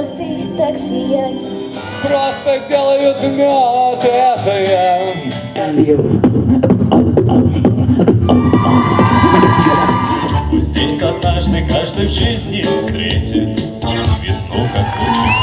звезды так сиять. Просто делают мед, это я. Здесь однажды каждый в жизни встретит весну, как лучик